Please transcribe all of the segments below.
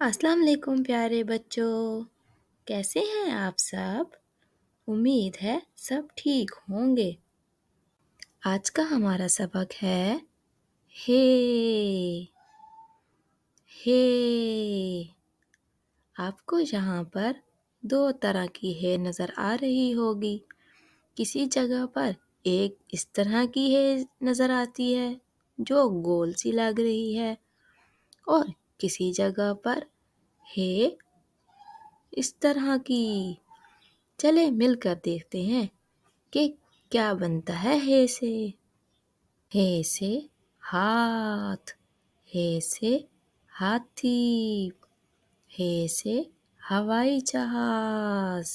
अस्सलाम वालेकुम प्यारे बच्चों। कैसे हैं आप सब? उम्मीद है सब ठीक होंगे। आज का हमारा सबक है हे। हे। आपको यहाँ पर दो तरह की हे नज़र आ रही होगी। किसी जगह पर एक इस तरह की हे नज़र आती है जो गोल सी लग रही है, और किसी जगह पर हे इस तरह की। चले मिलकर देखते हैं कि क्या बनता है हे से। हे से हाथ, हे से हाथी, हे से हवाई जहाज।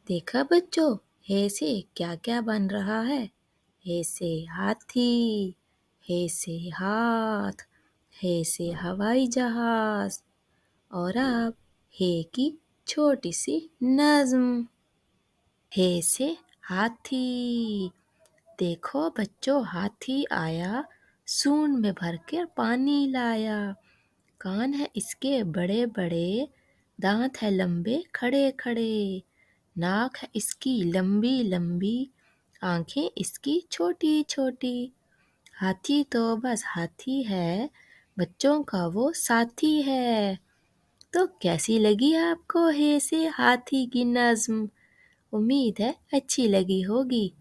देखा बच्चों, हे से क्या क्या बन रहा है। हे से हाथी, हे से हाथ, हे से हवाई जहाज। और अब हे की छोटी सी नज़्म। हे से हाथी। देखो बच्चों, हाथी आया, सूंड में भर कर पानी लाया। कान है इसके बड़े बड़े, दांत है लंबे खड़े खड़े। नाक है इसकी लंबी लंबी, आंखें इसकी छोटी छोटी। हाथी तो बस हाथी है, बच्चों का वो साथी है। तो कैसी लगी आपको हे से हाथी की नज़्म? उम्मीद है अच्छी लगी होगी।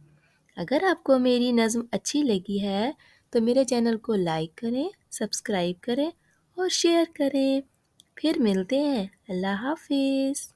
अगर आपको मेरी नज़्म अच्छी लगी है तो मेरे चैनल को लाइक करें, सब्सक्राइब करें और शेयर करें। फिर मिलते हैं। अल्लाह हाफिज़।